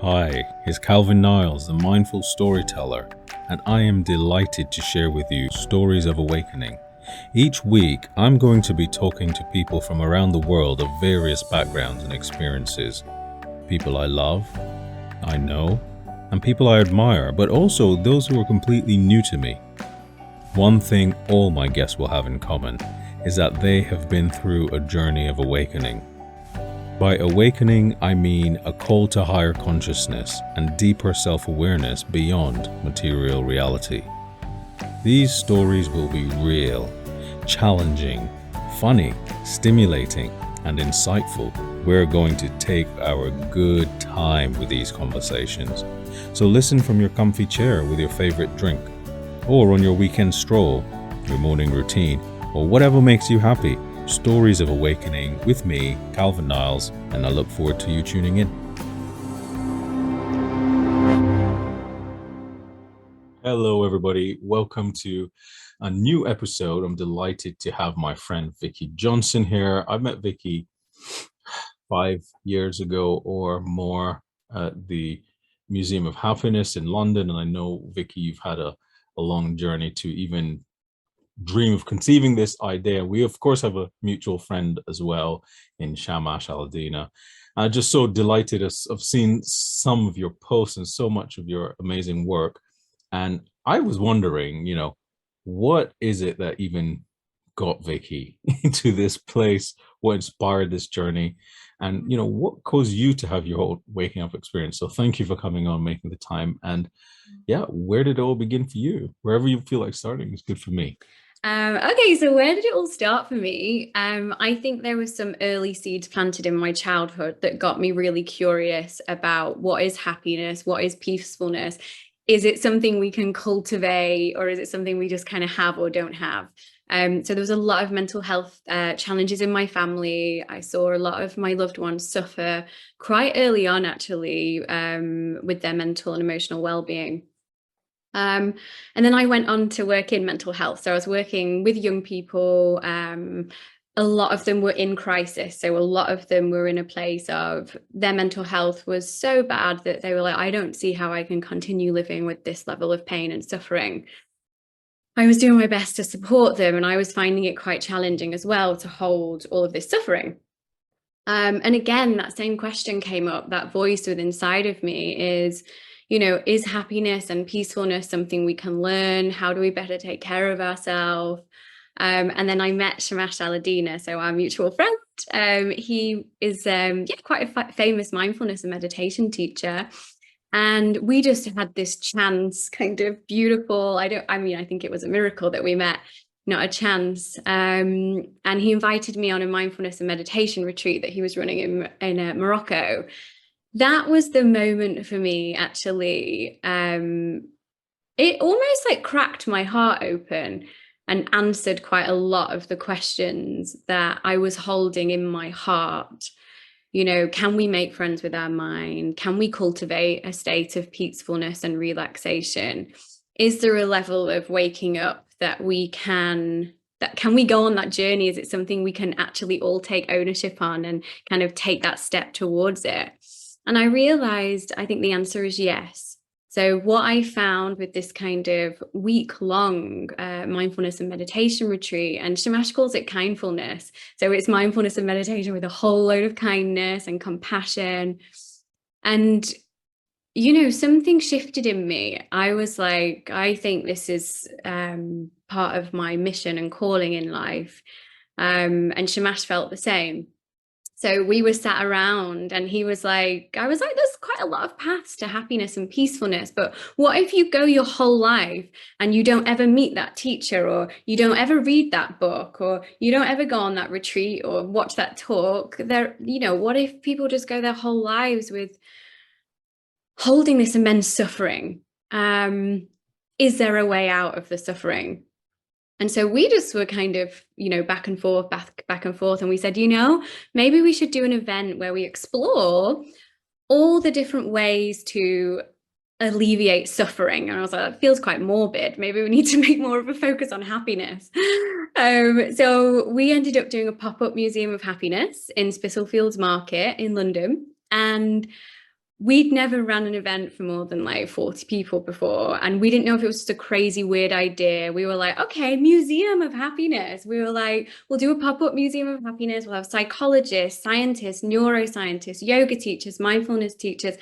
Hi, it's Calvin Niles, the mindful storyteller, and I am delighted to share with you stories of awakening. Each week, I'm going to be talking to people from around the world of various backgrounds and experiences. People I love, I know, and people I admire, but also those who are completely new to me. One thing all my guests will have in common is that they have been through a journey of awakening. By awakening, I mean a call to higher consciousness and deeper self-awareness beyond material reality. These stories will be real, challenging, funny, stimulating, and insightful. We're going to take our good time with these conversations. So listen from your comfy chair with your favorite drink, or on your weekend stroll, your morning routine, or whatever makes you happy. Stories of Awakening with me, Calvin Niles, and I look forward to you tuning in. Hello, everybody. Welcome to a new episode. I'm delighted to have my friend Vicky Johnson here. I met Vicky 5 years ago or more at the Museum of Happiness in London, and I know, Vicky, you've had a long journey to even dream of conceiving this idea. We of course have a mutual friend as well in Shamash Aladina. I'm just so delighted of seeing some of your posts and so much of your amazing work. And I was wondering, what is it that even got Vicky into this place? What inspired this journey? And what caused you to have your whole waking up experience? So thank you for coming on, making the time. And yeah, where did it all begin for you? Wherever you feel like starting is good for me. Okay, so where did it all start for me? I think there was some early seeds planted in my childhood that got me really curious about what is happiness, what is peacefulness. Is it something we can cultivate, or is it something we just kind of have or don't have? So there was a lot of mental health challenges in my family. I saw a lot of my loved ones suffer quite early on, actually, with their mental and emotional well-being. And then I went on to work in mental health. So I was working with young people. A lot of them were in crisis. So a lot of them were in a place of their mental health was so bad that they were like, I don't see how I can continue living with this level of pain and suffering. I was doing my best to support them, and I was finding it quite challenging as well to hold all of this suffering. And again, that same question came up, that voice within inside of me is happiness and peacefulness something we can learn? How do we better take care of ourselves? And then I met Shamash Aladina, so our mutual friend. He is quite a famous mindfulness and meditation teacher. And we just had this chance, kind of beautiful. I think it was a miracle that we met, not a chance. And he invited me on a mindfulness and meditation retreat that he was running in Morocco. That was the moment for me, actually. It almost like cracked my heart open and answered quite a lot of the questions that I was holding in my heart. Can we make friends with our mind? Can we cultivate a state of peacefulness and relaxation? Is there a level of waking up that can we go on that journey? Is it something we can actually all take ownership on and kind of take that step towards it? And I realized, I think the answer is yes. So what I found with this kind of week-long mindfulness and meditation retreat, and Shamash calls it kindfulness. So it's mindfulness and meditation with a whole load of kindness and compassion. And, something shifted in me. I was like, I think this is part of my mission and calling in life. And Shamash felt the same. So we were sat around and I was like, there's quite a lot of paths to happiness and peacefulness. But what if you go your whole life and you don't ever meet that teacher, or you don't ever read that book, or you don't ever go on that retreat or watch that talk? What if people just go their whole lives with holding this immense suffering? Is there a way out of the suffering? And so we just were kind of, back and forth, back and forth. And we said, maybe we should do an event where we explore all the different ways to alleviate suffering. And I was like, that feels quite morbid. Maybe we need to make more of a focus on happiness. So we ended up doing a pop-up museum of happiness in Spitalfields Market in London. And we'd never ran an event for more than like 40 people before. And we didn't know if it was just a crazy, weird idea. We were like, okay, Museum of Happiness. We were like, we'll do a pop-up Museum of Happiness. We'll have psychologists, scientists, neuroscientists, yoga teachers, mindfulness teachers,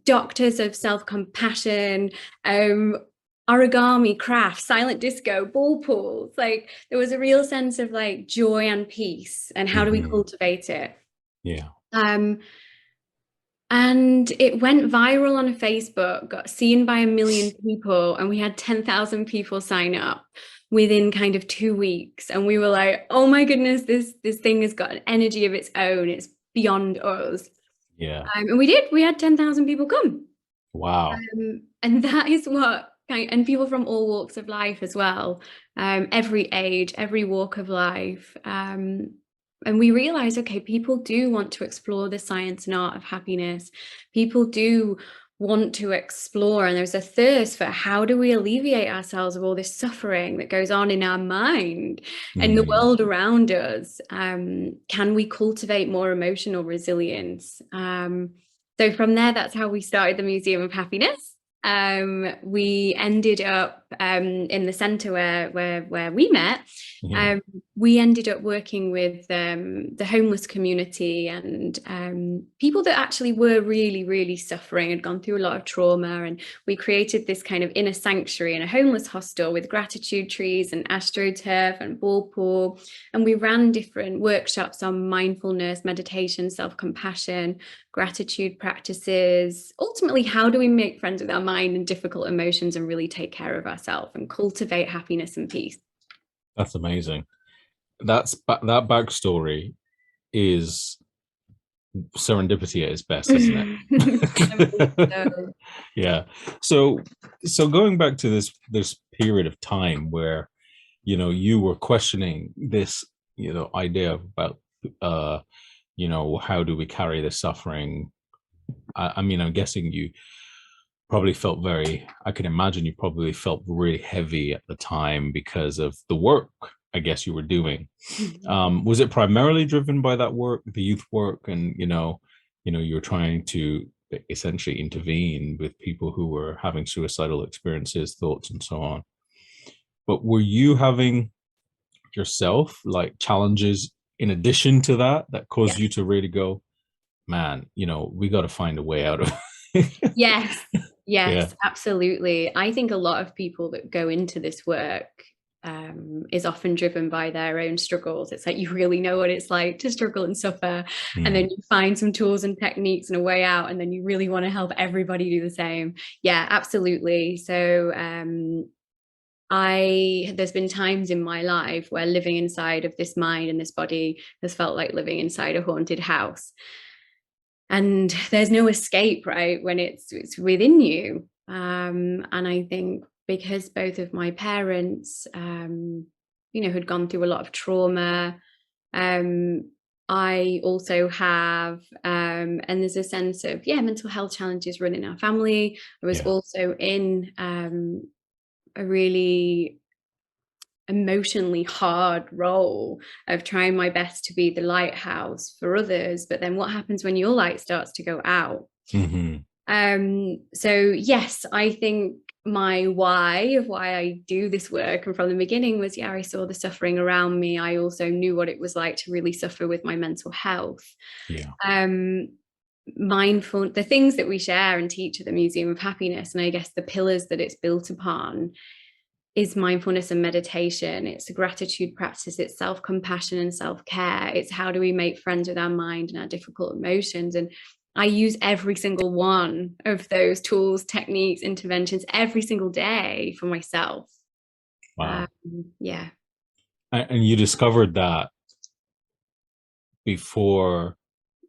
doctors of self-compassion, origami, craft, silent disco, ball pools. Like there was a real sense of like joy and peace, and how do we cultivate it? Yeah. And it went viral on Facebook, got seen by 1 million people, and we had 10,000 people sign up within kind of 2 weeks. And we were like, oh my goodness, this thing has got an energy of its own. It's beyond us. Yeah. And we had 10,000 people come. Wow. And that is what, and people from all walks of life as well, every age, every walk of life. And we realized, okay, people do want to explore the science and art of happiness. People do want to explore, and there's a thirst for how do we alleviate ourselves of all this suffering that goes on in our mind and the world around us. Can we cultivate more emotional resilience? So from there, that's how we started the Museum of Happiness. We ended up in the centre where we met. We ended up working with the homeless community and people that actually were really, really suffering, had gone through a lot of trauma. And we created this kind of inner sanctuary in a homeless hostel with gratitude trees and astroturf and ball pool. And we ran different workshops on mindfulness, meditation, self-compassion, gratitude practices. Ultimately, how do we make friends with our mind and difficult emotions and really take care of ourselves and cultivate happiness and peace? That's amazing. That backstory is serendipity at its best, isn't it? Yeah. So going back to this period of time where, you know, you were questioning this, you know, idea about you know, how do we carry the suffering? I mean, I'm guessing you probably felt I can imagine you probably felt really heavy at the time because of the work, I guess, you were doing. Was it primarily driven by that work, the youth work, and you were trying to essentially intervene with people who were having suicidal experiences, thoughts, and so on? But were you having yourself like challenges in addition to that caused you to really go, man, you know, we got to find a way out of it? Yes, Yeah. absolutely. I think a lot of people that go into this work is often driven by their own struggles. It's like you really know what it's like to struggle and suffer, and then you find some tools and techniques and a way out, and then you really want to help everybody do the same. Yeah, absolutely. So there's been times in my life where living inside of this mind and this body has felt like living inside a haunted house. And there's no escape, right, when it's within you. And I think because both of my parents, had gone through a lot of trauma, I also have, and there's a sense of, mental health challenges running our family. I was also in a really emotionally hard role of trying my best to be the lighthouse for others, but then what happens when your light starts to go out? So yes, I think my why I do this work, and from the beginning was, I saw the suffering around me. I also knew what it was like to really suffer with my mental health. Mindful, the things that we share and teach at the Museum of Happiness, and I guess the pillars that it's built upon, is mindfulness and meditation. It's a gratitude practice. It's self-compassion and self-care. It's how do we make friends with our mind and our difficult emotions. And I use every single one of those tools, techniques, interventions every single day for myself. Wow. Yeah. And you discovered that before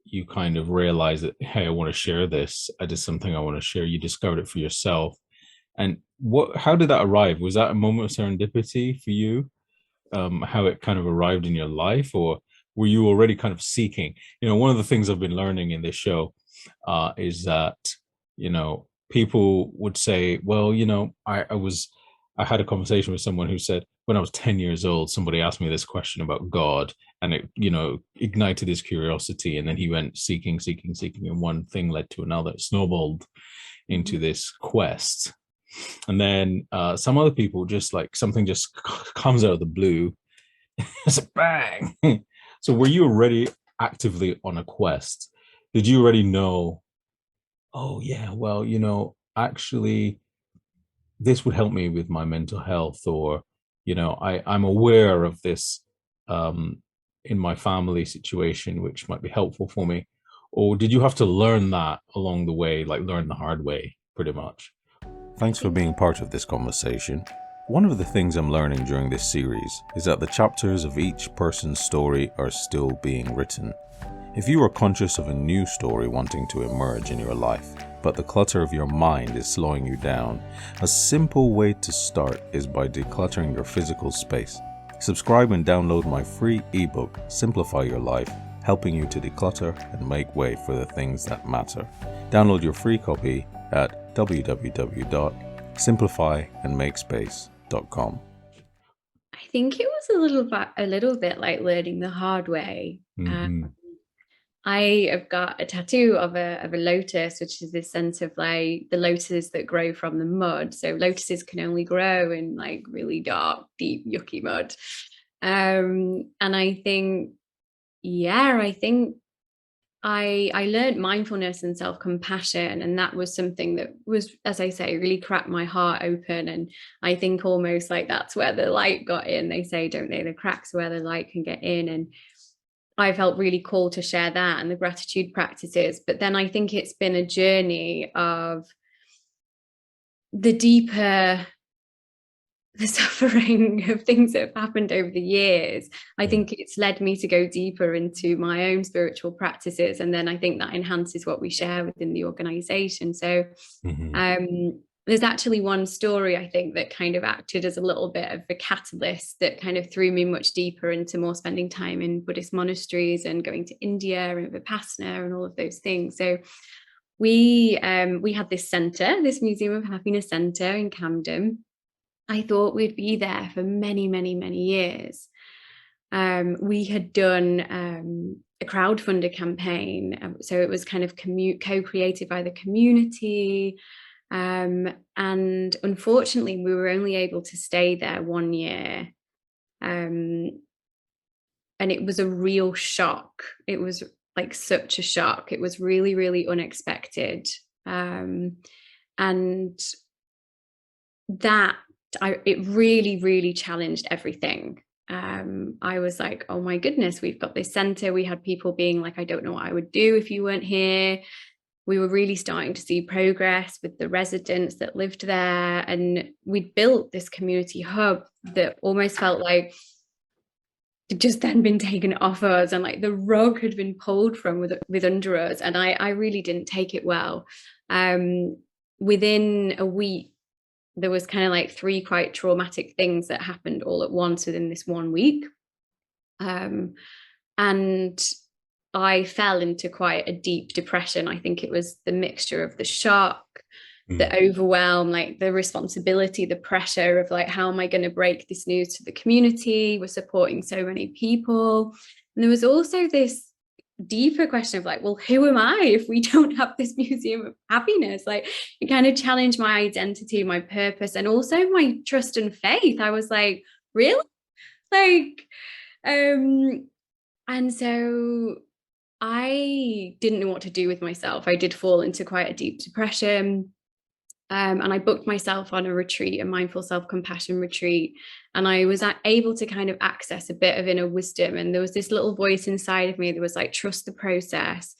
you kind of realized that, hey, I want to share this. I did something I want to share. You discovered it for yourself. And how did that arrive? Was that a moment of serendipity for you? How it kind of arrived in your life, or were you already kind of seeking? You know, one of the things I've been learning in this show is that, you know, people would say, well, you know, I was I had a conversation with someone who said when I was 10 years old, somebody asked me this question about God, and it, ignited his curiosity. And then he went seeking, seeking, seeking, and one thing led to another. It snowballed into this quest. And then some other people just like something just comes out of the blue. It's a bang. So were you already actively on a quest? Did you already know, oh yeah, well, actually this would help me with my mental health, or I'm aware of this um in my family situation which might be helpful for me? Or did you have to learn that along the way, like learn the hard way pretty much? Thanks for being part of this conversation. One of the things I'm learning during this series is that the chapters of each person's story are still being written. If you are conscious of a new story wanting to emerge in your life, but the clutter of your mind is slowing you down, a simple way to start is by decluttering your physical space. Subscribe and download my free ebook, Simplify Your Life, helping you to declutter and make way for the things that matter. Download your free copy at www.simplifyandmakespace.com. I think it was a little bit like learning the hard way. Mm-hmm. I have got a tattoo of a lotus, which is this sense of like the lotuses that grow from the mud. So lotuses can only grow in like really dark, deep, yucky mud. And I think, I learned mindfulness and self-compassion, and that was something that was, as I say, really cracked my heart open. And I think almost like that's where the light got in. They say, don't they, the cracks where the light can get in. And I felt really called to share that and the gratitude practices. But then I think it's been a journey of the deeper the suffering of things that have happened over the years. I think it's led me to go deeper into my own spiritual practices. And then I think that enhances what we share within the organization. So there's actually one story, I think, that kind of acted as a little bit of a catalyst that kind of threw me much deeper into more spending time in Buddhist monasteries and going to India and Vipassana and all of those things. So we had this center, this Museum of Happiness Center in Camden. I thought we'd be there for many, many, many years. We had done a crowdfunder campaign. So it was kind of co-created by the community. And unfortunately, we were only able to stay there 1 year. And it was a real shock. It was like such a shock. It was really, really unexpected. And that it really, really challenged everything. I was like, oh my goodness, we've got this center. We had people being like, I don't know what I would do if you weren't here. We were really starting to see progress with the residents that lived there. And we'd built this community hub that almost felt like it'd just then been taken off us, and like the rug had been pulled from with under us. And I really didn't take it well. Within a week, there was kind of like 3 quite traumatic things that happened all at once within this 1 week. And I fell into quite a deep depression. I think it was the mixture of the shock, the overwhelm, like the responsibility, the pressure of like, how am I going to break this news to the community? We're supporting so many people. And there was also this deeper question of like, well, who am I if we don't have this Museum of Happiness? Like, it kind of challenged my identity, my purpose, and also my trust and faith. I was like, really? Like, and so I didn't know what to do with myself. I did fall into quite a deep depression. And I booked myself on a retreat, a mindful self-compassion retreat. And I was able to kind of access a bit of inner wisdom. And there was this little voice inside of me that was like, trust the process,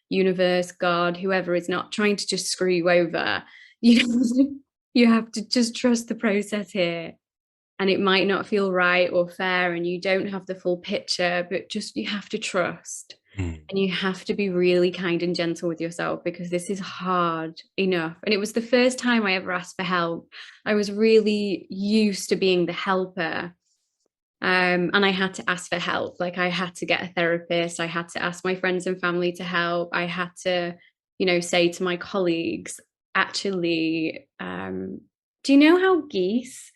universe, God, whoever is not trying to just screw you over. You have to just trust the process here. And it might not feel right or fair, and you don't have the full picture, but just you have to trust. And you have to be really kind and gentle with yourself, because this is hard enough. And it was the first time I ever asked for help. I was really used to being the helper. And I had to ask for help. Like, I had to get a therapist. I had to ask my friends and family to help. I had to, say to my colleagues, actually, Do you know how geese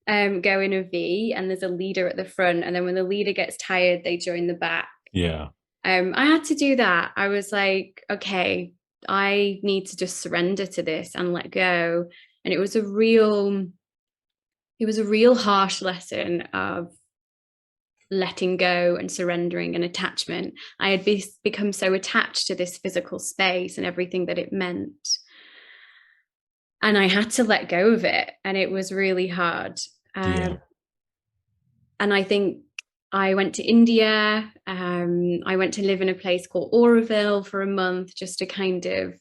go in a V and there's a leader at the front, and then when the leader gets tired, they join the back? Yeah. I had to do that. I was like, okay, I need to just surrender to this and let go. And it was a real harsh lesson of letting go and surrendering and attachment. I had become so attached to this physical space and everything that it meant. And I had to let go of it. And it was really hard. Yeah. And I think I went to India. I went to live in a place called Auroville for a month just to kind of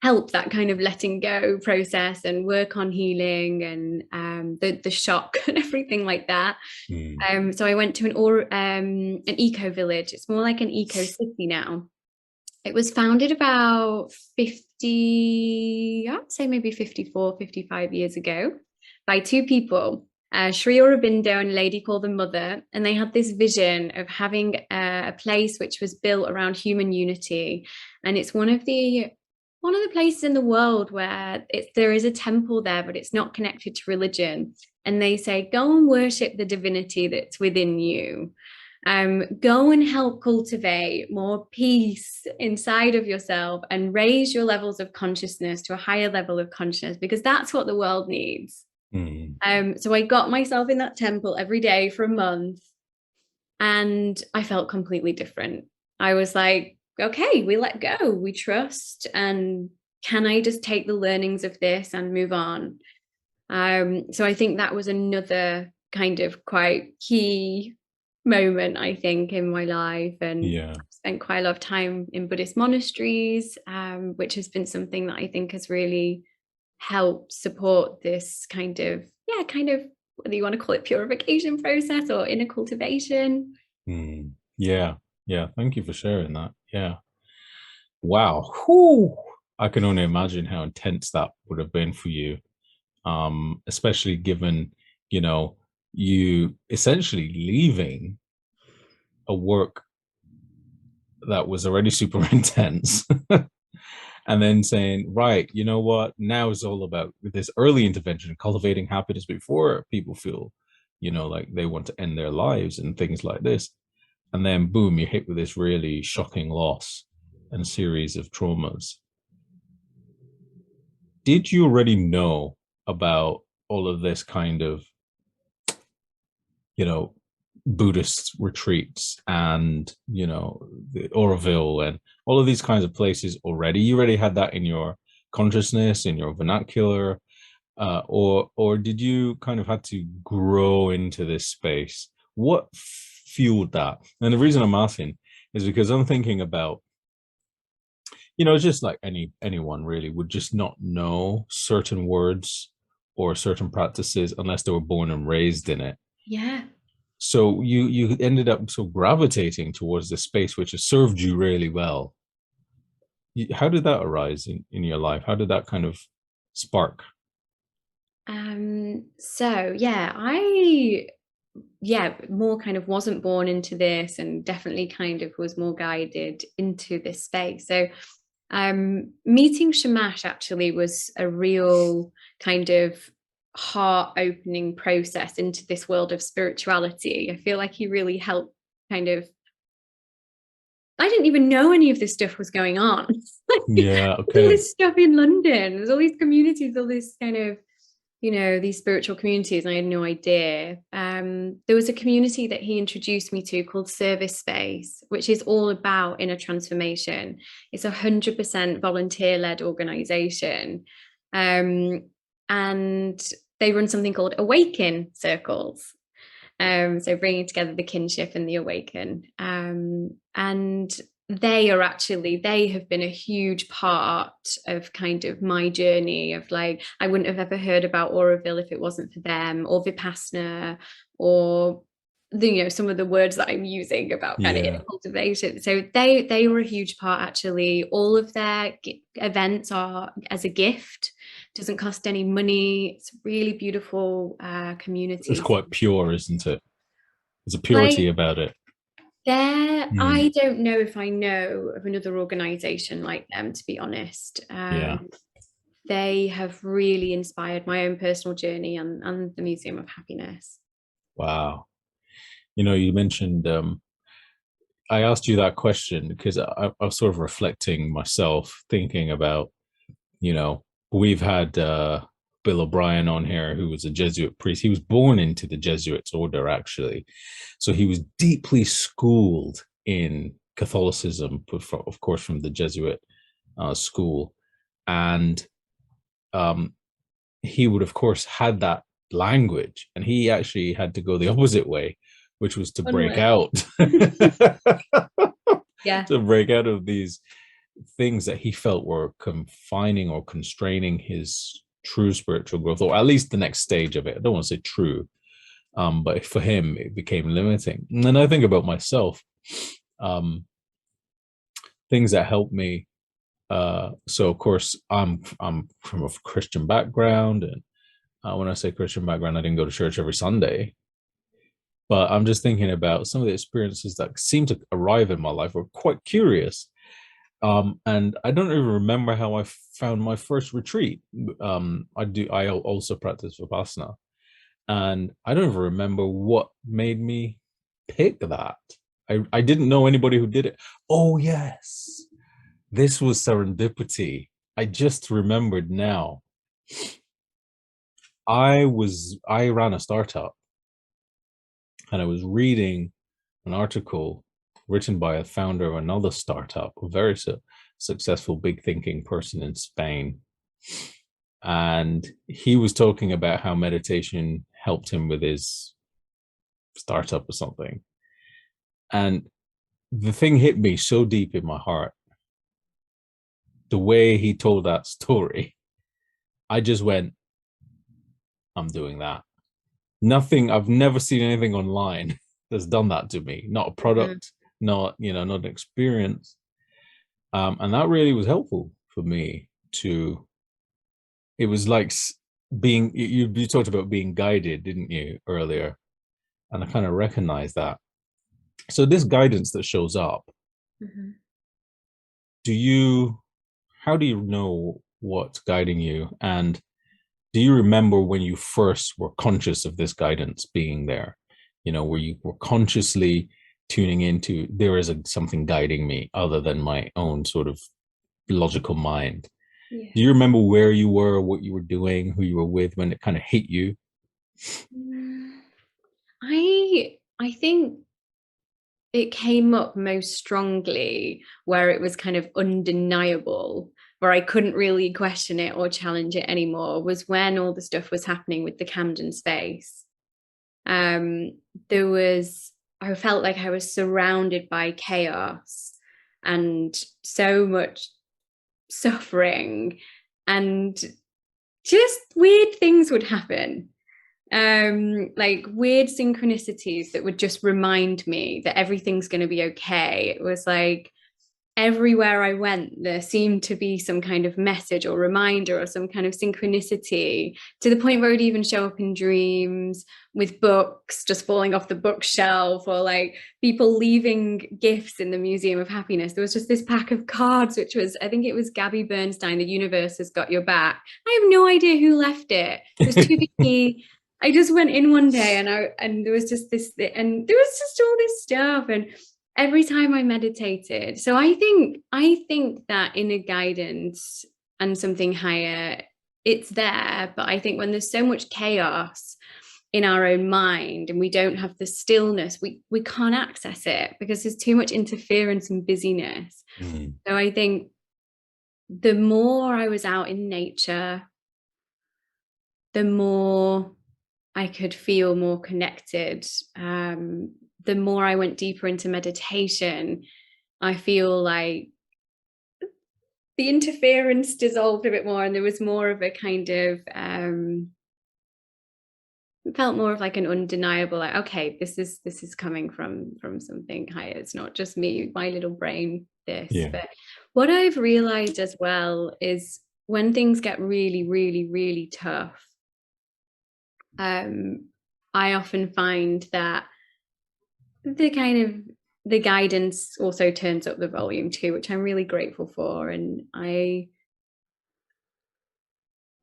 help that kind of letting go process and work on healing and the shock and everything like that. So I went to an eco village. It's more like an eco city now. It was founded about 50, I'd say maybe 54, 55 years ago by two people, Sri Aurobindo and a lady called the Mother. And they had this vision of having a place which was built around human unity. And it's one of the places in the world where there is a temple there, but it's not connected to religion. And they say, go and worship the divinity that's within you. Go and help cultivate more peace inside of yourself and raise your levels of consciousness to a higher level of consciousness, because that's what the world needs. So I got myself in that temple every day for a month, and I felt completely different. I was like, okay, we let go, we trust, and can I just take the learnings of this and move on? So I think that was another kind of quite key moment, I think, in my life. And Yeah. I've spent quite a lot of time in Buddhist monasteries, which has been something that I think has really helped support this kind of whether you want to call it purification process or inner cultivation. Yeah. Yeah. Thank you for sharing that. Yeah. Wow. Whew. I can only imagine how intense that would have been for you. Especially given, you know, you essentially leaving a work that was already super intense and then saying, right, you know what, now it's all about this early intervention, cultivating happiness before people feel, like they want to end their lives and things like this. And then boom, you're hit with this really shocking loss and series of traumas. Did you already know about all of this kind of, Buddhist retreats and, the Oroville and all of these kinds of places already? You already had that in your consciousness, in your vernacular, or did you kind of had to grow into this space? What fueled that? And the reason I'm asking is because I'm thinking about, just like anyone really would just not know certain words or certain practices unless they were born and raised in it. Yeah. So you ended up so gravitating towards this space which has served you really well. How did that arise in your life? How did that kind of spark? So more kind of wasn't born into this, and definitely kind of was more guided into this space. So meeting Shamash actually was a real kind of heart opening process into this world of spirituality. I feel like he really helped kind of, I didn't even know any of this stuff was going on. Yeah, All okay. this stuff in London, there's all these communities, all this kind of, these spiritual communities, and I had no idea. There was a community that he introduced me to called Service Space, which is all about inner transformation. It's 100% volunteer-led organization. And they run something called Awaken Circles. So bringing together the kinship and the awaken. And they have been a huge part of kind of my journey of like, I wouldn't have ever heard about Auroville if it wasn't for them, or Vipassana, or some of the words that I'm using about kind of inner cultivation. So they were a huge part. Actually, all of their events are as a gift, doesn't cost any money. It's a really beautiful community. It's quite pure, isn't it? There's a purity Like, about it. I don't know if I know of another organization like them, to be honest. Yeah. they have really inspired my own personal journey and the Museum of Happiness. Wow. You mentioned, I asked you that question because I was sort of reflecting myself, thinking about, you know, we've had Bill O'Brien on here, who was a Jesuit priest. He was born into the Jesuits order, actually. So he was deeply schooled in Catholicism, of course, from the Jesuit school. And um, he would, of course, had that language, and he actually had to go the opposite way, which was to break Unreal. out, Yeah. to break out of these things that he felt were confining or constraining his true spiritual growth, or at least the next stage of it. I don't want to say true, but for him, it became limiting. And then I think about myself, um, things that helped me. So of course, I'm from a Christian background, and when I say Christian background, I didn't go to church every Sunday, but I'm just thinking about some of the experiences that seem to arrive in my life were quite curious. And I don't even remember how I found my first retreat. I also practice Vipassana, and I don't even remember what made me pick that. I didn't know anybody who did it. Oh yes, this was serendipity. I just remembered now. I ran a startup, and I was reading an article written by a founder of another startup, a very successful big thinking person in Spain. And he was talking about how meditation helped him with his startup or something. And the thing hit me so deep in my heart. The way he told that story, I just went, I'm doing that. Nothing, I've never seen anything online that's done that to me. Not a product, not an experience. And that really was helpful for me to, it was like being, you talked about being guided, didn't you, earlier? And I kind of recognize that. So this guidance that shows up, Mm-hmm. do you, how do you know what's guiding you? And do you remember when you first were conscious of this guidance being there? Where you were consciously tuning into, there is something guiding me other than my own sort of logical mind. Yeah. Do you remember where you were, what you were doing, who you were with when it kind of hit you? I think it came up most strongly where it was kind of undeniable, where I couldn't really question it or challenge it anymore, was when all the stuff was happening with the Camden space. There was, I felt like I was surrounded by chaos and so much suffering, and just weird things would happen, like weird synchronicities that would just remind me that everything's going to be okay. It was like everywhere I went, there seemed to be some kind of message or reminder or some kind of synchronicity, to the point where it would even show up in dreams, with books just falling off the bookshelf, or like people leaving gifts in the Museum of Happiness. There was just this pack of cards, which was, I think it was Gabby Bernstein, "The Universe Has Got Your Back." I have no idea who left it. It was to Vicky. I just went in one day, and there was just this, and there was just all this stuff. And every time I meditated, so I think that inner guidance and something higher, it's there. But I think when there's so much chaos in our own mind and we don't have the stillness, we can't access it because there's too much interference and busyness. So I think the more I was out in nature, the more I could feel more connected. The more I went deeper into meditation, I feel like the interference dissolved a bit more, and there was more of a kind of felt more of like an undeniable, like, okay, this is coming from something higher. It's not just me, my little brain, this. Yeah. But what I've realized as well is when things get really, really, really tough, I often find that the guidance also turns up the volume too, which I'm really grateful for. And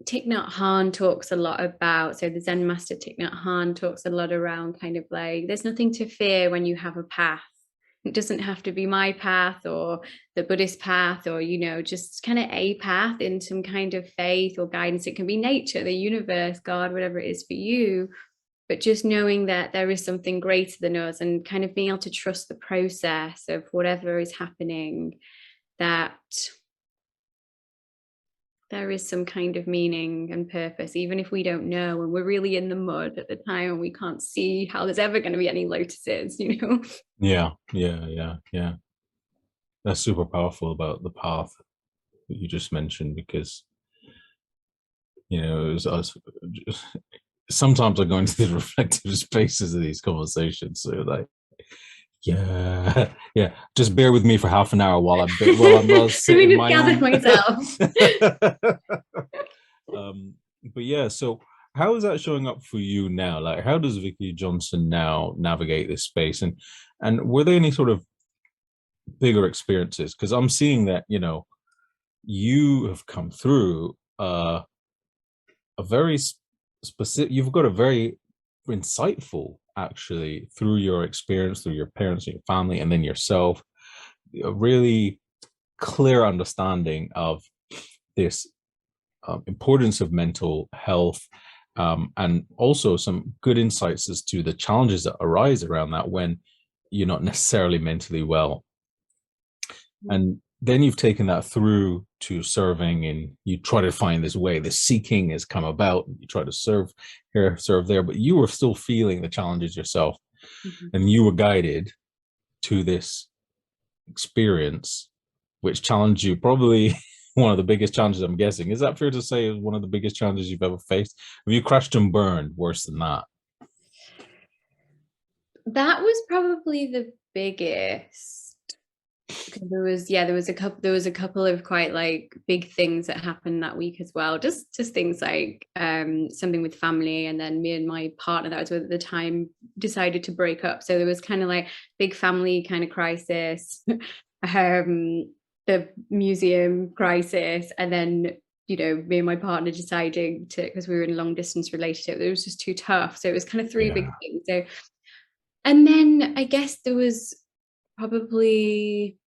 Thich Nhat Hanh talks a lot about, so the Zen master Thich Nhat Hanh talks a lot around kind of like, there's nothing to fear when you have a path. It doesn't have to be my path or the Buddhist path, or, you know, just kind of a path in some kind of faith or guidance. It can be nature, the universe, God, whatever it is for you. But just knowing that there is something greater than us, and kind of being able to trust the process of whatever is happening, that there is some kind of meaning and purpose, even if we don't know, and we're really in the mud at the time and we can't see how there's ever going to be any lotuses, you know? Yeah. That's super powerful about the path that you just mentioned, because, you know, it was us. Sometimes I go into the reflective spaces of these conversations. So like, yeah. Just bear with me for half an hour while I'm sitting in my gather own. myself. But yeah, so how is that showing up for you now? Like, how does Vicky Johnson now navigate this space? And were there any sort of bigger experiences? Because I'm seeing that, you know, you have come through a very specific. You've got a very insightful, actually, through your experience, through your parents and your family, and then yourself, a really clear understanding of this importance of mental health, and also some good insights as to the challenges that arise around that when you're not necessarily mentally well. And then you've taken that through to serving, and you try to find this way. The seeking has come about. You try to serve here, serve there, but you were still feeling the challenges yourself, and you were guided to this experience, which challenged you. Probably one of the biggest challenges, I'm guessing. Is that fair to say? Is one of the biggest challenges you've ever faced? Have you crashed and burned worse than that? That was probably the biggest. There was a couple of quite like big things that happened that week as well. Just things like something with family, and then me and my partner that I was with at the time decided to break up. So there was kind of like big family kind of crisis, the museum crisis, and then, you know, me and my partner deciding to, because we were in a long distance relationship, it was just too tough. So it was kind of three big things. So, and then I guess there was probably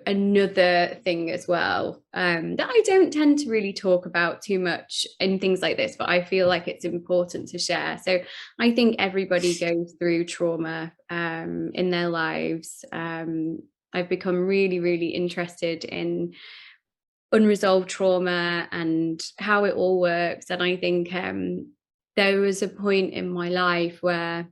another thing as well, that I don't tend to really talk about too much in things like this, but I feel like it's important to share. So I think everybody goes through trauma in their lives. I've become really, really interested in unresolved trauma and how it all works. And I think there was a point in my life where,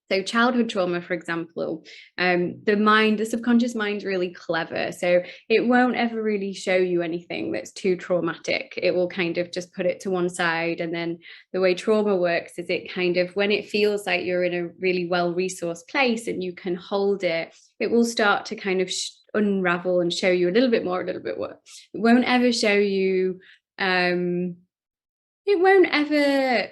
so childhood trauma, for example, the subconscious mind's really clever. So it won't ever really show you anything that's too traumatic. It will kind of just put it to one side. And then the way trauma works is it kind of, when it feels like you're in a really well-resourced place and you can hold it, it will start to kind of unravel and show you a little bit more. It won't ever show you, it won't ever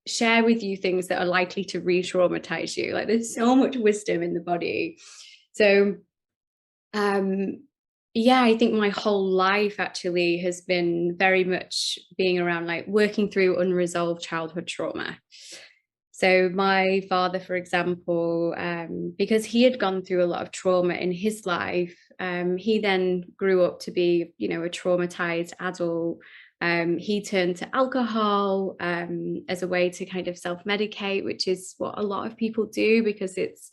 share with you things that are likely to re-traumatize you. Like, there's so much wisdom in the body. So yeah, I think my whole life actually has been very much being around like working through unresolved childhood trauma. So my father, for example, because he had gone through a lot of trauma in his life, he then grew up to be, you know, a traumatized adult. He turned to alcohol as a way to kind of self-medicate, which is what a lot of people do because it's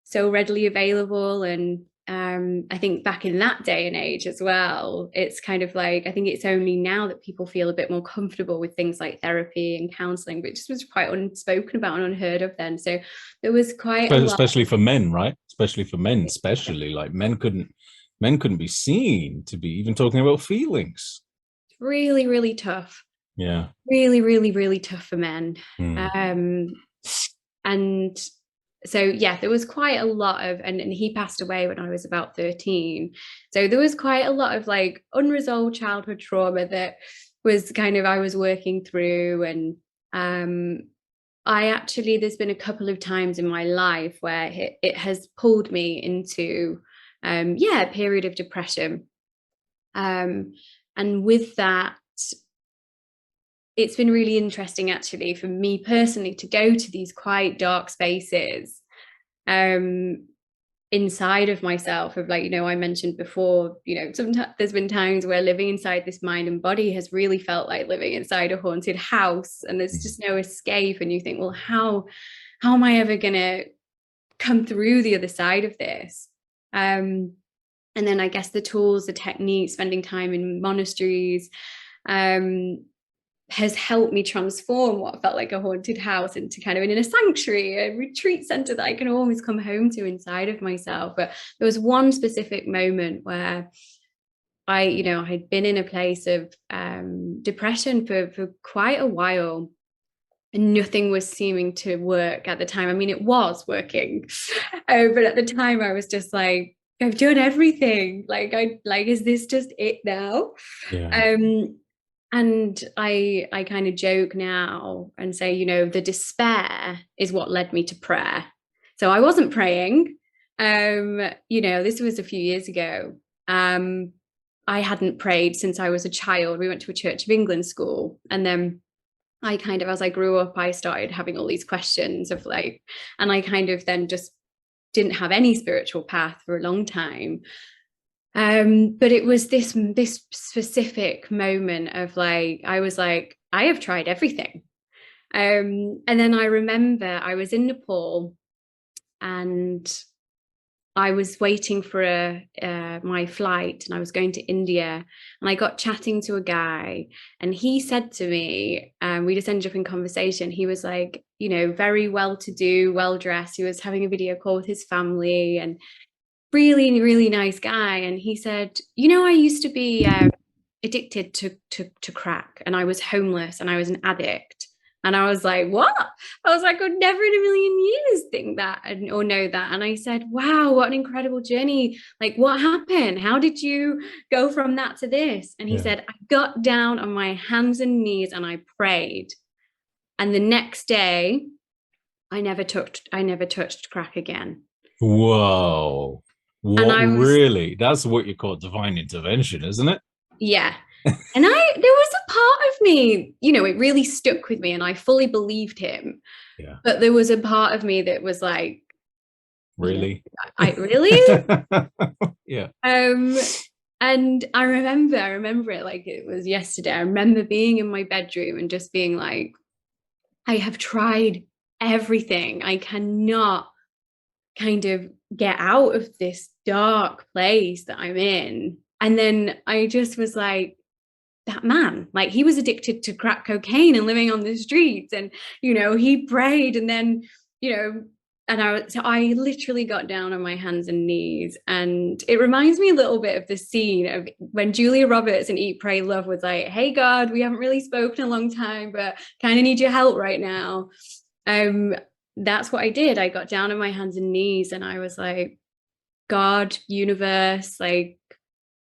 so readily available. And I think back in that day and age as well, it's kind of like, I think it's only now that people feel a bit more comfortable with things like therapy and counseling, which was quite unspoken about and unheard of then. So there was quite a lot, especially for men, right? Especially for men, especially like men couldn't be seen to be even talking about feelings. Really, really tough. Yeah. Really, really, really tough for men. And so yeah, there was quite a lot of, and he passed away when I was about 13. So there was quite a lot of like unresolved childhood trauma that was kind of, I was working through. And there's been a couple of times in my life where it has pulled me into yeah, a period of depression. And with that, it's been really interesting actually for me personally to go to these quite dark spaces inside of myself, of like, you know, I mentioned before, you know, sometimes there's been times where living inside this mind and body has really felt like living inside a haunted house, and there's just no escape, and you think, well, how am I ever gonna come through the other side of this? And then I guess the tools, the techniques, spending time in monasteries, has helped me transform what felt like a haunted house into kind of in a sanctuary, a retreat center that I can always come home to inside of myself. But there was one specific moment where I had been in a place of depression for quite a while, and nothing was seeming to work at the time. I mean, it was working, but at the time I was just like, I've done everything. Like, is this just it now? Yeah. And I kind of joke now and say, you know, the despair is what led me to prayer. So I wasn't praying. You know, this was a few years ago. I hadn't prayed since I was a child. We went to a Church of England school, and then I kind of, as I grew up, I started having all these questions of like, and I kind of then just didn't have any spiritual path for a long time. But it was this specific moment of like, I was like, I have tried everything. And then I remember I was in Nepal, and I was waiting for my flight, and I was going to India, and I got chatting to a guy, and he said to me, we just ended up in conversation. He was like, you know, very well-to-do, well-dressed. He was having a video call with his family, and really, really nice guy. And he said, you know, I used to be addicted to crack, and I was homeless, and I was an addict. And I was like, what? I was like, I'd never in a million years think that or know that. And I said, wow, what an incredible journey. Like, what happened? How did you go from that to this? And he said, I got down on my hands and knees and I prayed. And the next day, I never touched crack again. Whoa. And What, I was, really? That's what you call divine intervention, isn't it? yeah. And there was a part of me, you know, it really stuck with me, and I fully believed him. Yeah. But there was a part of me that was like, Really? I really? Yeah. And I remember it like it was yesterday. I remember being in my bedroom and just being like, I have tried everything. I cannot kind of get out of this dark place that I'm in. And then I just was like, that man, like, he was addicted to crack cocaine and living on the streets, and you know, he prayed, and then, you know, and I literally got down on my hands and knees. And it reminds me a little bit of the scene of when Julia Roberts in Eat, Pray, Love was like, hey God, we haven't really spoken in a long time, but kind of need your help right now. That's what I did. I got down on my hands and knees, and I was like, God, universe, like,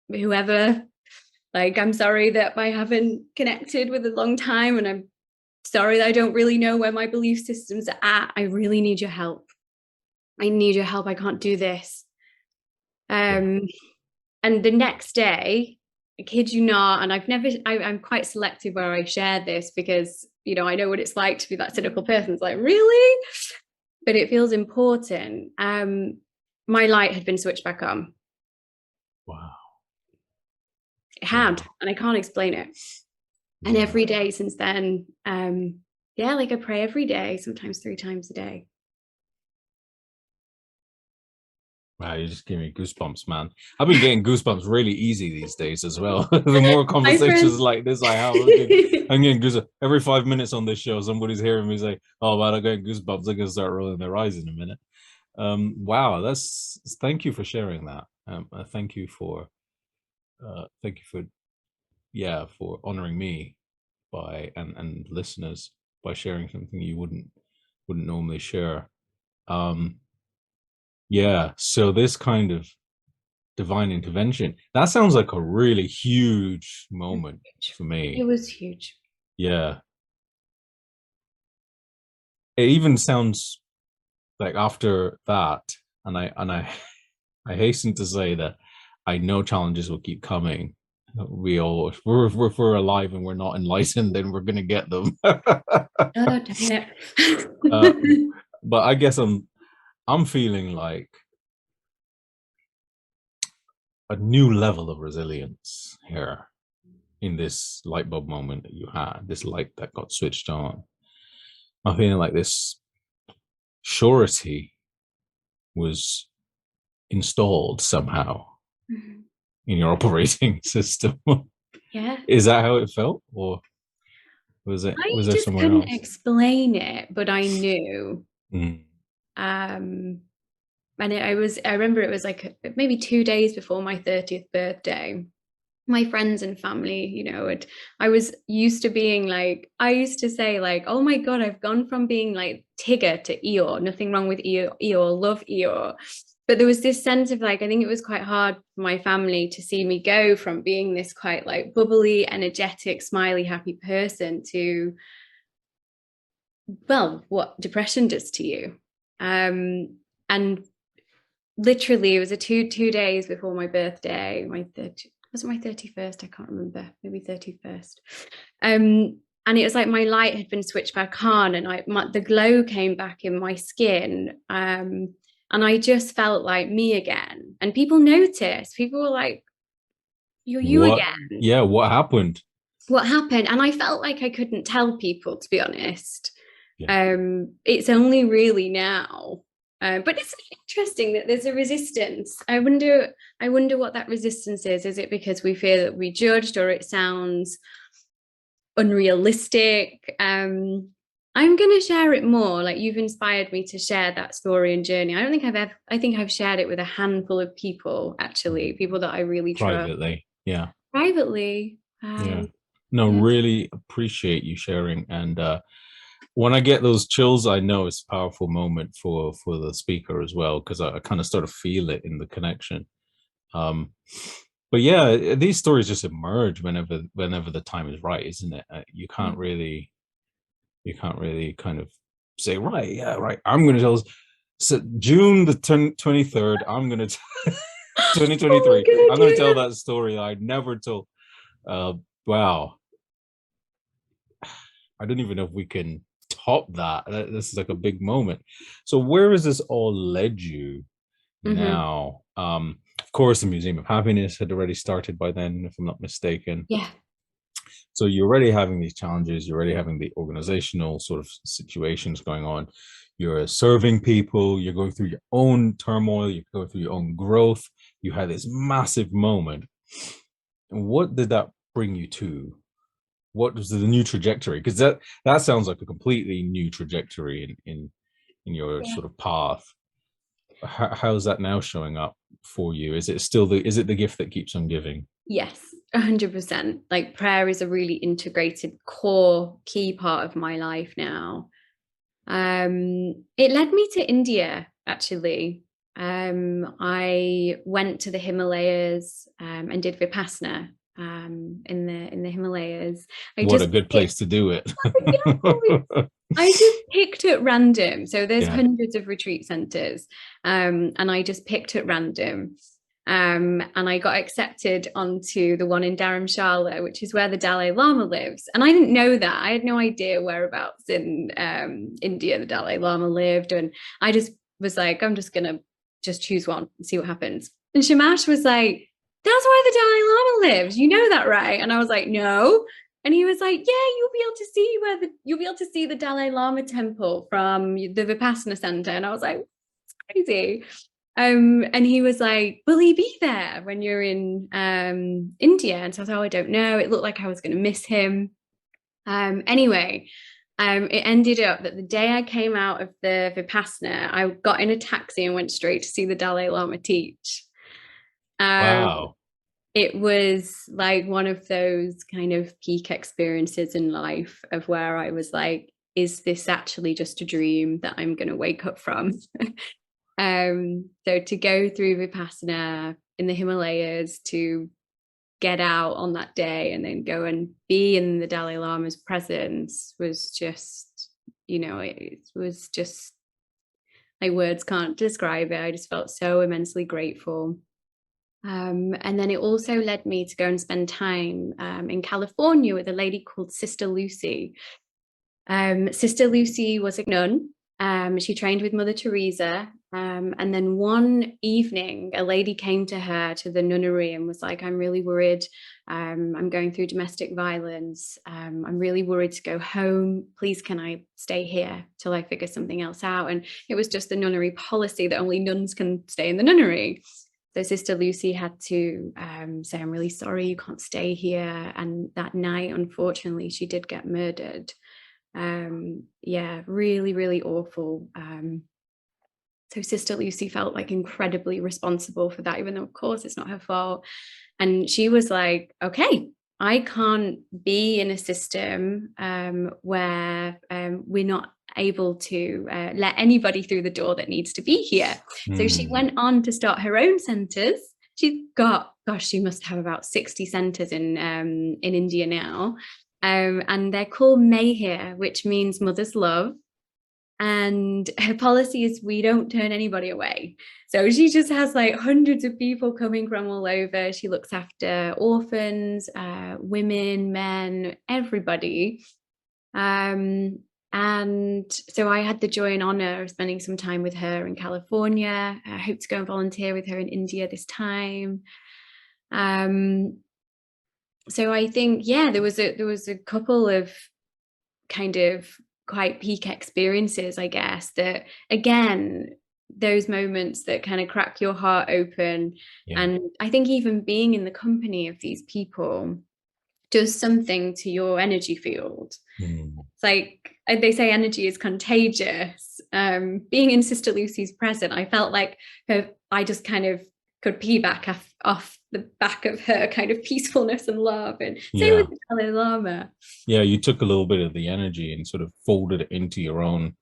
whoever, like, I'm sorry that I haven't connected with a long time, and I'm sorry that I don't really know where my belief systems are at. I really need your help. I need your help. I can't do this. And the next day, I kid you not, and I'm quite selective where I share this, because, you know, I know what it's like to be that cynical person. It's like, really? But it feels important. My light had been switched back on. Wow. It had, and I can't explain it. And every day since then, like, I pray every day, sometimes 3 times a day. Wow, you just give me goosebumps, man. I've been getting goosebumps really easy these days as well. The more conversations like this I have, I'm getting goosebumps. Every 5 minutes on this show, somebody's hearing me say, oh, man, I'm getting goosebumps. They're going to start rolling their eyes in a minute. Wow, thank you for sharing that. Thank you for, for honoring me and listeners by sharing something you wouldn't normally share. So this kind of divine intervention, that sounds like a really huge moment for me. It was huge. Yeah. It even sounds like after that, and I I hasten to say that I know challenges will keep coming. If we're alive and we're not enlightened, then we're gonna get them. Oh, damn uh, it. but I guess I'm feeling like a new level of resilience here in this light bulb moment that you had, this light that got switched on. I'm feeling like this surety was installed somehow Mhm. in your operating system. Yeah. Is that how it felt, or I was there just somewhere couldn't else? explain it, but I knew. Mm. Um, and I remember it was like maybe 2 days before my 30th birthday. My friends and family, I was used to being like, I used to say like, oh my God, I've gone from being like Tigger to Eeyore. Nothing wrong with Eeyore, love Eeyore. But there was this sense of like, I think it was quite hard for my family to see me go from being this quite like bubbly, energetic, smiley, happy person to, well, what depression does to you. And literally it was a two days before my birthday, was it my 31st? I can't remember, maybe 31st. And it was like my light had been switched back on, and the glow came back in my skin. And I just felt like me again. And people noticed. People were like, "You're you What? again. Yeah, what happened? What happened?" And I felt like I couldn't tell people, to be honest. Yeah. It's only really now. But it's interesting that there's a resistance. I wonder what that resistance is. Is it because we fear that we judged, or it sounds unrealistic? I'm going to share it more. Like, you've inspired me to share that story and journey. I don't think I think I've shared it with a handful of people, actually, people that I really trust Privately. Yeah. privately. Yeah. No, Yeah. really appreciate you sharing. And when I get those chills, I know it's a powerful moment for the speaker as well, because I kind of start to feel it in the connection. Um, but yeah, these stories just emerge whenever the time is right, isn't it? You can't really kind of say, right, yeah, right. I'm going to tell. So June the 23rd, I'm going to Oh, I'm 2023. gonna I'm going to do tell that. that story I never told. Wow, I don't even know if we can top that. This is like a big moment. So where has this all led you Mhm. now? Of course, the Museum of Happiness had already started by then, if I'm not mistaken. Yeah. So you're already having these challenges. You're already having the organizational sort of situations going on. You're serving people. You're going through your own turmoil. You're going through your own growth. You had this massive moment. And what did that bring you to? What was the new trajectory? Because that sounds like a completely new trajectory in your Yeah. sort of path. How's that now showing up for you? Is it the gift that keeps on giving? Yes, 100%. Like, prayer is a really integrated core key part of my life now. It led me to India, actually. I went to the Himalayas, and did Vipassana, in the Himalayas. I What a just good picked, place to do it. I just picked at random. So there's Yeah. hundreds of retreat centers, and I just picked at random. And I got accepted onto the one in Dharamshala, which is where the Dalai Lama lives. And I didn't know that. I had no idea whereabouts in India the Dalai Lama lived. And I just was like, I'm just gonna just choose one and see what happens. And Shamash was like, "That's where the Dalai Lama lives. You know that, right?" And I was like, "No." And he was like, "Yeah, you'll be able to see the Dalai Lama temple from the Vipassana center." And I was like, "It's crazy." And he was like, "Will he be there when you're in India?" And so I was like, "Oh, I don't know." It looked like I was going to miss him. Anyway, it ended up that the day I came out of the Vipassana, I got in a taxi and went straight to see the Dalai Lama teach. Um, Wow. it was like one of those kind of peak experiences in life of where I was like, is this actually just a dream that I'm going to wake up from? So to go through Vipassana in the Himalayas, to get out on that day and then go and be in the Dalai Lama's presence was just, it was just like words can't describe it. I just felt so immensely grateful. And then it also led me to go and spend time in California with a lady called Sister Lucy. Sister Lucy was a nun. She trained with Mother Teresa. And then one evening, a lady came to her to the nunnery and was like, I'm really worried. I'm going through domestic violence. I'm really worried to go home. Please, can I stay here till I figure something else out? And it was just the nunnery policy that only nuns can stay in the nunnery. So Sister Lucy had to say, I'm really sorry, you can't stay here. And that night, unfortunately, she did get murdered. Yeah, really, really awful. So Sister Lucy felt like incredibly responsible for that, even though, of course, it's not her fault. And she was like, okay, I can't be in a system where we're not able to let anybody through the door that needs to be here. So she went on to start her own centres. She's got, gosh, she must have about 60 centres in India now. And they're called Mahir, which means mother's love. And her policy is we don't turn anybody away. So she just has like hundreds of people coming from all over. She looks after orphans, women, men, everybody. And so I had the joy and honor of spending some time with her in California. I hope to go and volunteer with her in India this time. So I think, yeah, there was a couple of kind of quite peak experiences, I guess, that again, those moments that kind of crack your heart open. Yeah. And I think even being in the company of these people does something to your energy field. It's like they say energy is contagious. Being in Sister Lucy's presence, I felt like I just kind of could piggyback off the back of her kind of peacefulness and love. And same with the Dalai Lama. Yeah, you took a little bit of the energy and sort of folded it into your own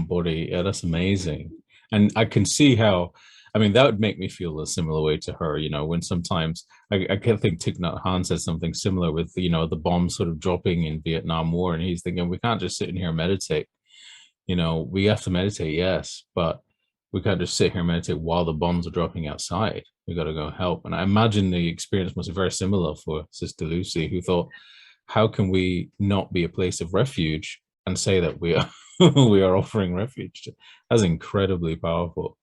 body. Yeah, that's amazing. And I can see how, I mean, that would make me feel a similar way to her, you know, when sometimes I can think Thich Nhat Hanh said something similar with, you know, the bombs sort of dropping in Vietnam War. And he's thinking, we can't just sit in here and meditate. You know, we have to meditate, yes, but we can't just sit here and meditate while the bombs are dropping outside. We got to go help. And I imagine the experience must be very similar for Sister Lucy, who thought, how can we not be a place of refuge and say that we are we are offering refuge? That's incredibly powerful.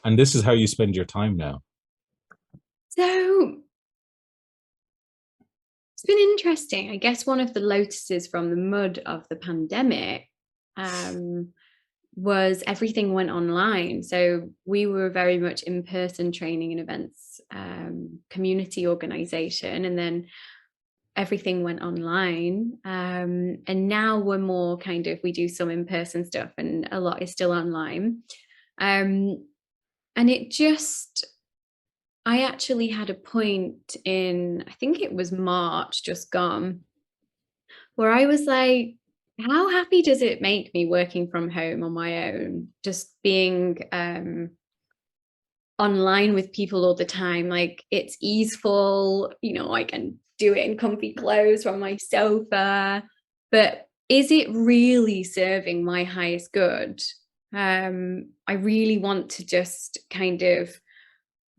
And this is how you spend your time now. So it's been interesting. I guess one of the lotuses from the mud of the pandemic was everything went online. So we were very much in-person training and events, community organization, and then everything went online. And now we're more kind of, we do some in-person stuff and a lot is still online. And it just, I actually had a point in, I think it was March just gone, where I was like, how happy does it make me working from home on my own, just being online with people all the time? Like, it's easeful, you know, I can do it in comfy clothes from my sofa, but is it really serving my highest good? I really want to just kind of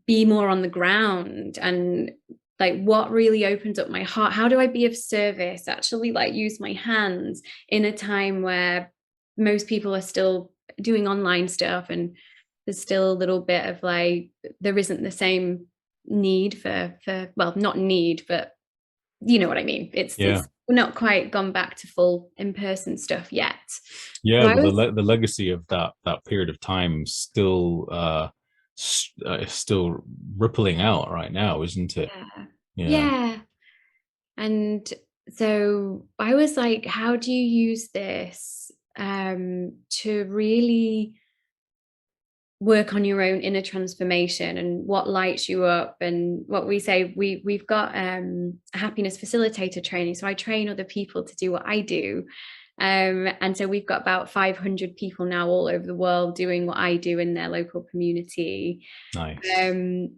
be more on the ground, and like, what really opens up my heart? How do I be of service, actually like use my hands in a time where most people are still doing online stuff, and there's still a little bit of like, there isn't the same need for well, not need, but you know what I mean. It's we're not quite gone back to full in-person stuff yet. Yeah, so but the legacy of that period of time still still rippling out right now, isn't it? Yeah. And so I was like, how do you use this to really work on your own inner transformation, and what lights you up? And what we say, we've got a happiness facilitator training, so I train other people to do what I do. And so we've got about 500 people now all over the world doing what I do in their local community. Nice.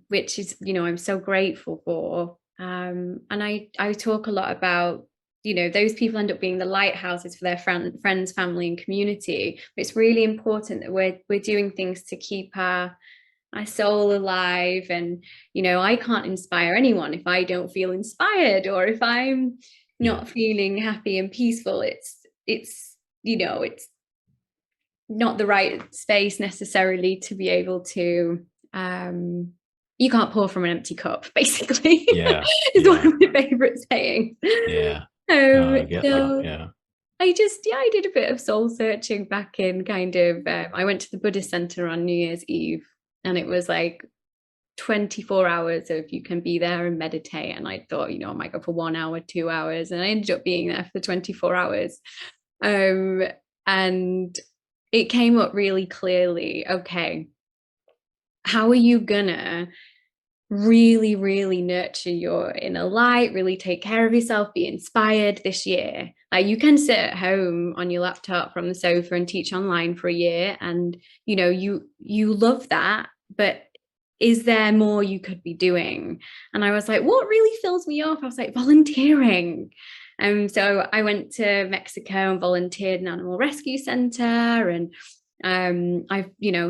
Which is, you know, I'm so grateful for. And I talk a lot about those people end up being the lighthouses for their friends, family, and community. But it's really important that we're doing things to keep our soul alive. And I can't inspire anyone if I don't feel inspired, or if I'm not feeling happy and peaceful. It's not the right space necessarily to be able to you can't pour from an empty cup, basically. Is one of my favorite sayings. I get that. I did a bit of soul searching back in kind of I went to the Buddhist center on New Year's Eve, and it was like 24 hours of you can be there and meditate. And I thought, I might go for 1 hour, 2 hours. And I ended up being there for 24 hours. And it came up really clearly. Okay, how are you gonna really, really nurture your inner light, really take care of yourself, be inspired this year? Like, you can sit at home on your laptop from the sofa and teach online for a year, and you love that, but is there more you could be doing? And I was like, what really fills me up? I was like, volunteering. So I went to Mexico and volunteered in an animal rescue center, and I'm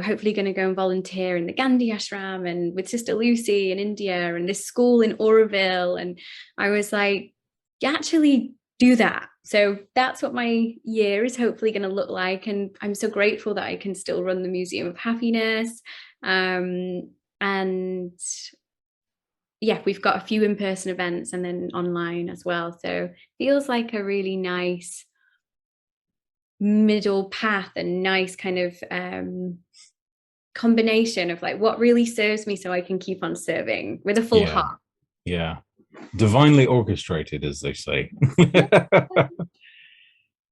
hopefully going to go and volunteer in the Gandhi ashram and with Sister Lucy in India and this school in Oroville. And I was like, actually do that. So that's what my year is hopefully going to look like. And I'm so grateful that I can still run the Museum of Happiness. And yeah, we've got a few in-person events and then online as well. So feels like a really nice middle path and nice kind of combination of like what really serves me so I can keep on serving with a full heart. Divinely orchestrated, as they say.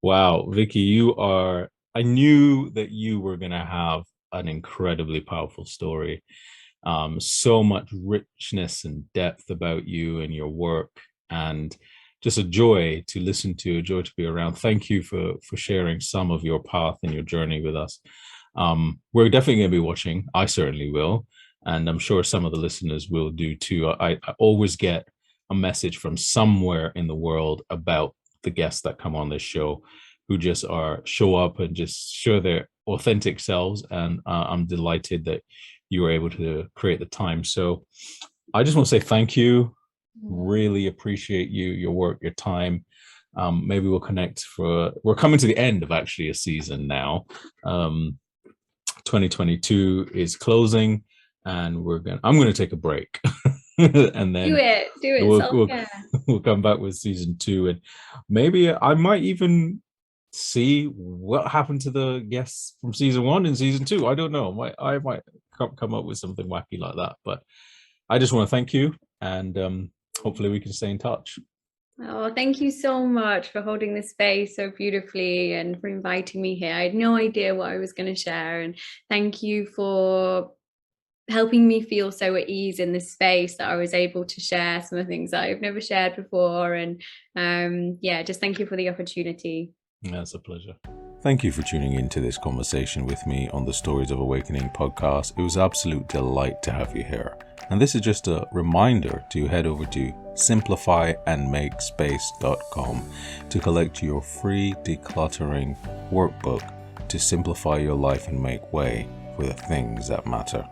Wow, Vicky, I knew that you were going to have an incredibly powerful story. So much richness and depth about you and your work, and just a joy to listen to, a joy to be around. Thank you for sharing some of your path and your journey with us. We're definitely going to be watching. I certainly will. And I'm sure some of the listeners will do too. I always get a message from somewhere in the world about the guests that come on this show who just show up and just show their authentic selves. And I'm delighted that you were able to create the time. So I just want to say thank you. Really appreciate your work, your time. Maybe we'll connect we're coming to the end of actually a season now. 2022 is closing, and I'm going to take a break. And then do it. We'll come back with season 2, and maybe I might even see what happened to the guests from season 1 and season 2. I don't know. I might come up with something wacky like that. But I just want to thank you, and hopefully we can stay in touch. Oh, thank you so much for holding this space so beautifully and for inviting me here. I had no idea what I was going to share, and thank you for helping me feel so at ease in this space that I was able to share some of the things that I've never shared before. And just thank you for the opportunity. That's a pleasure. Thank you for tuning in to this conversation with me on the Stories of Awakening podcast. It was an absolute delight to have you here. And this is just a reminder to head over to simplifyandmakespace.com to collect your free decluttering workbook to simplify your life and make way for the things that matter.